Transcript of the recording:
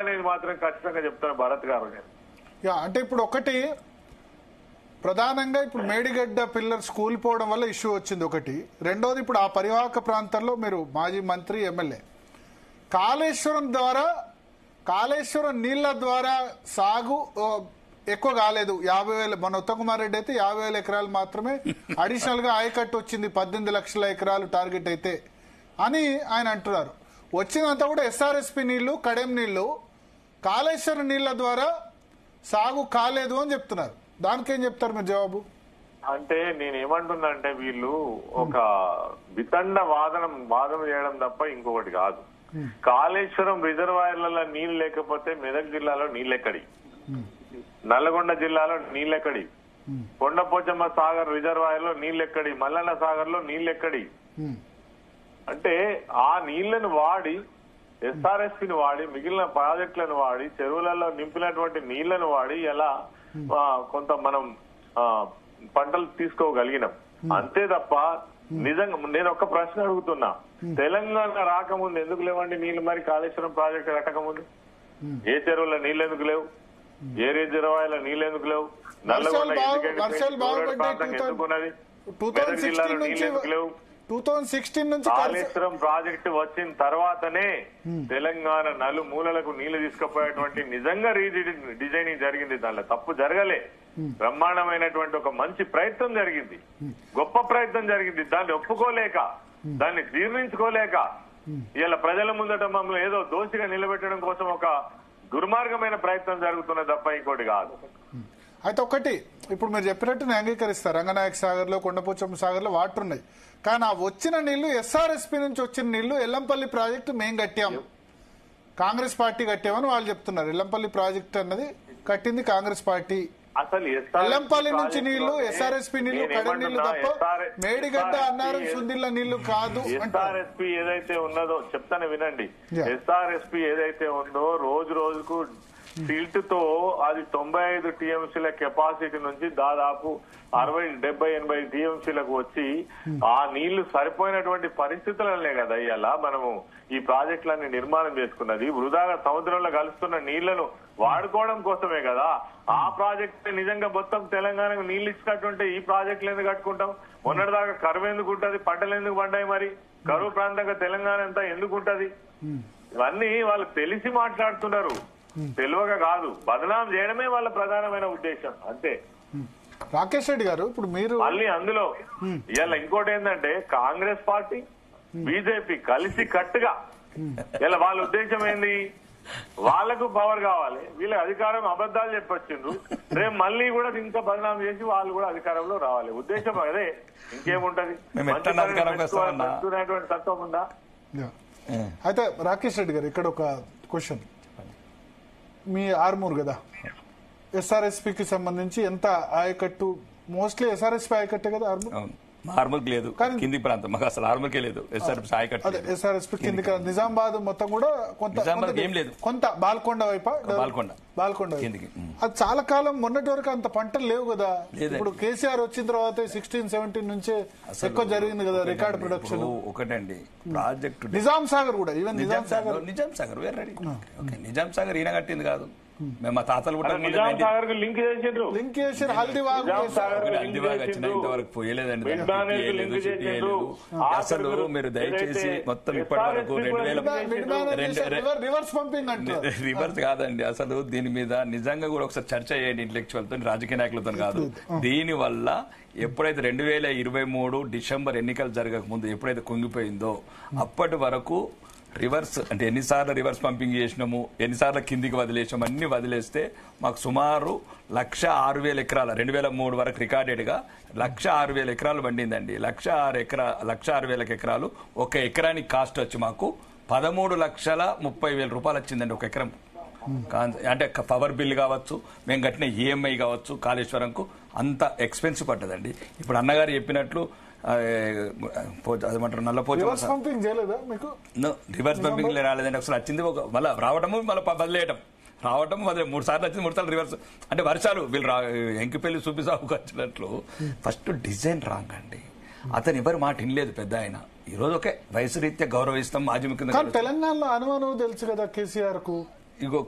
అనేది మాత్రం ఖచ్చితంగా చెప్తాను భరత్ గారు. అంటే ఇప్పుడు ఒకటి ప్రధానంగా ఇప్పుడు మేడిగడ్డ పిల్లర్స్ కూలిపోవడం వల్ల ఇష్యూ వచ్చింది ఒకటి. రెండోది ఇప్పుడు ఆ పరివాహక ప్రాంతంలో మీరు మాజీ మంత్రి ఎమ్మెల్యే కాళేశ్వరం నీళ్ల ద్వారా సాగు ఎక్కువ కాలేదు. 50,000 మన ఉత్తమ్ కుమార్ రెడ్డి అయితే 50,000 ఎకరాలు మాత్రమే అడిషనల్ గా ఆయకట్టు వచ్చింది. 18 లక్షల ఎకరాలు టార్గెట్ అయితే అని ఆయన అంటున్నారు. వచ్చినంతా కూడా ఎస్ఆర్ఎస్పి నీళ్లు, కడెం నీళ్లు, కాళేశ్వరం నీళ్ల ద్వారా సాగు కాలేదు అని చెప్తున్నారు. దానికేం చెప్తారు మీరు జవాబు? అంటే నేనేమంటున్నా అంటే వీళ్ళు ఒక వితండ వాదన చేయడం తప్ప ఇంకొకటి కాదు. కాళేశ్వరం రిజర్వాయర్లలో నీళ్లు లేకపోతే మెదక్ జిల్లాలో నీళ్ళెక్కడి, నల్లగొండ జిల్లాలో నీళ్ళెక్కడి, కొండపోచమ్మ సాగర్ రిజర్వాయర్ లో నీళ్ళెక్కడి, మల్లన్న సాగర్ లో నీళ్ళెక్కడి. అంటే ఆ నీళ్లను వాడి ఎస్ఆర్ఎస్పిని వాడి మిగిలిన ప్రాజెక్టులను వాడి చెరువులలో నింపినటువంటి నీళ్లను వాడి ఎలా కొంత మనం పంటలు తీసుకోగలిగినాం. అంతే తప్ప నిజంగా నేను ఒక ప్రశ్న అడుగుతున్నా, తెలంగాణ రాకముందు ఎందుకు లేవండి నీళ్లు? మరి కాళేశ్వరం ప్రాజెక్టు కట్టకముందు ఏ చెరువుల నీళ్లు ఎందుకు లేవు? ఏ రిజర్వాయర్ల నీళ్లు ఎందుకు లేవు? నల్లగొండ ఎందుకున్నది? మెదక్ జిల్లాలో నీళ్లు ఎందుకు లేవు? 2016 నుంచి కాళేశ్వరం ప్రాజెక్టు వచ్చిన తర్వాతనే తెలంగాణ నలుమూలలకు నీళ్లు తీసుకుపోయేటువంటి నిజంగా డిజైనింగ్ జరిగింది. దానిలో తప్పు జరగలే. బ్రహ్మాండమైనటువంటి ఒక మంచి ప్రయత్నం జరిగింది, గొప్ప ప్రయత్నం జరిగింది. దాన్ని ఒప్పుకోలేక, దాన్ని జీర్ణించుకోలేక ఇలా ప్రజల ముందట మమ్మల్ని ఏదో దోషిగా నిలబెట్టడం కోసం ఒక దుర్మార్గమైన ప్రయత్నం జరుగుతున్నది తప్ప ఇంకోటి కాదు. అయితే ఒకటి ఇప్పుడు మీరు చెప్పినట్టు నేను అంగీకరిస్తారు, రంగనాయక సాగర్ లో, కొండపోచమ్మ సాగర్ లో వాటర్ ఉన్నాయి. కానీ ఆ వచ్చిన నీళ్లు ఎస్ఆర్ఎస్పి నుంచి వచ్చిన నీళ్లు ఎల్లంపల్లి ప్రాజెక్టు మేం కట్టాము, కాంగ్రెస్ పార్టీ కట్టామని వాళ్ళు చెప్తున్నారు. ఎల్లంపల్లి ప్రాజెక్టు అన్నది కట్టింది కాంగ్రెస్ పార్టీ. అసలు ఎల్లంపల్లి నుంచి నీళ్లు ఎస్ఆర్ఎస్పి నీళ్లు, కడెం నీళ్లు తప్ప మేడిగడ్డ, అన్నారం, సుందిల్ల నీళ్లు కాదు. ఎస్ఆర్ఎస్పి ఏదైతే ఉన్నదో చెప్తాను వినండి. ఎస్ఆర్ఎస్పి ఏదైతే ఉందో రోజు రోజుకు సిల్ట్ తో అది 95 టీఎంసీల కెపాసిటీ నుంచి దాదాపు 60, 70, 80 టీఎంసీలకు వచ్చి ఆ నీళ్లు సరిపోయినటువంటి పరిస్థితులనే కదా ఇలా మనము ఈ ప్రాజెక్టులన్నీ నిర్మాణం చేసుకున్నది. వృధాగా సముద్రంలో కలుస్తున్న నీళ్లను వాడుకోవడం కోసమే కదా. ఆ ప్రాజెక్ట్ నిజంగా మొత్తం తెలంగాణకు నీళ్లు ఇచ్చినట్టుంటే ఈ ప్రాజెక్టులు ఎందుకు కట్టుకుంటాం? మొన్నటిదాకా కరువు ఎందుకు ఉంటది? పంటలు ఎందుకు పండాయి? మరి కరువు ప్రాంతంగా తెలంగాణ అంతా ఎందుకు ఉంటది? ఇవన్నీ వాళ్ళు తెలిసి మాట్లాడుతున్నారు, తెలివగా కాదు. బదనాం చేయడమే వాళ్ళ ప్రధానమైన ఉద్దేశం, అంతే. రాకేష్ రెడ్డి గారు, ఇప్పుడు మీరు మళ్ళీ అందులో ఇలా ఇంకోటి ఏంటంటే కాంగ్రెస్ పార్టీ, బీజేపీ కలిసి కట్టుగా ఇలా వాళ్ళ ఉద్దేశం ఏంది? వాళ్లకు పవర్ కావాలి, వీళ్ళకి అధికారం అబద్దాలు చెప్పొచ్చిండ్రు, రేపు మళ్ళీ కూడా ఇంకా బదనాం చేసి వాళ్ళు కూడా అధికారంలో రావాలి. ఉద్దేశం అదే, ఇంకేముంటది? తత్వం ఉందా? అయితే రాకేష్ రెడ్డి గారు, ఇక్కడ ఒక క్వశ్చన్. మీ ఆర్మూర్ కదా, ఎస్ఆర్ఎస్పికి సంబంధించి ఎంత ఆయకట్టు? మోస్ట్లీ ఎస్ఆర్ఎస్పి ఆయకట్టే కదా ఆర్మూర్? ఆర్మూర్కి లేదు, కింది ప్రాంతం మాకు అసలు ఆర్మూర్కే లేదు ఎస్ఆర్ఎస్పి ఆయకట్టు. ఎస్ఆర్ఎస్పి కింది నిజామాబాద్ మొత్తం కూడా కొంత బాల్కొండ వైపు, బాల్కొండ అది చాలా కాలం మొన్నటి వరకు అంత పంటలు లేవు కదా. ఇప్పుడు కేసీఆర్ వచ్చిన తర్వాత 16, 17 నుంచే ఎక్కువ జరిగింది కదా రికార్డ్ ప్రొడక్షన్. ఒకటండి ప్రాజెక్టు నిజాం సాగర్ కూడా, ఈవెన్ నిజాం సాగర్ నిజాం సాగర్ ఈయన కట్టింది కాదు. మేము మా తాతలు లింక్ చేసారు, హల్దీవాగ్ వచ్చిన ఇంతవరకు పోయలేదండి. అసలు మీరు దయచేసి మొత్తం ఇప్పటి వరకు 2000 రివర్స్ కాదండి. అసలు దీని మీద నిజంగా కూడా ఒకసారి చర్చ చేయండి ఇంటలెక్చువల్ తో, రాజకీయ నాయకులతో కాదు. దీని వల్ల ఎప్పుడైతే 2023 డిసెంబర్ ఎన్నికలు జరగక ముందు ఎప్పుడైతే కుంగిపోయిందో అప్పటి వరకు రివర్స్ అంటే ఎన్నిసార్లు రివర్స్ పంపింగ్ చేసినాము, ఎన్నిసార్లు కిందికి వదిలేసాము, అన్ని వదిలేస్తే మాకు సుమారు 106,000 ఎకరాల 2003 వరకు రికార్డెడ్ గా 106,000 ఎకరాలు పండిందండి. 106,000 ఎకరాలు ఒక ఎకరానికి కాస్ట్ వచ్చి మాకు 13,30,000 రూపాయలు వచ్చిందండి ఒక ఎకరం. అంటే పవర్ బిల్ కావచ్చు, మేము కట్టిన ఈఎంఐ కావచ్చు, కాళేశ్వరంకు అంత ఎక్స్పెన్సివ్ పడ్డదండి. ఇప్పుడు అన్నగారు చెప్పినట్లు అదేమంటారు రివర్స్ పంపింగ్ రాలేదండి. ఒకసారి వచ్చింది మళ్ళీ రావటము, మళ్ళీ వదిలేయటం, రావటం వదిలే 3 సార్లు వచ్చింది, 3 సార్లు రివర్స్. అంటే వర్షాలు వీళ్ళు ఎంకిపల్లి చూపిసాకు వచ్చినట్లు ఫస్ట్ డిజైన్ రాంగ్ అండి. అతను ఎవరు మాట వినలేదు పెద్ద ఆయన. ఈ రోజు ఒకే వయసు రీత్యా గౌరవిస్తాం, మాజీ ముఖ్యమంత్రి. తెలంగాణలో అనుమానం తెలుసు కదా కేసీఆర్ కు, ఇంకో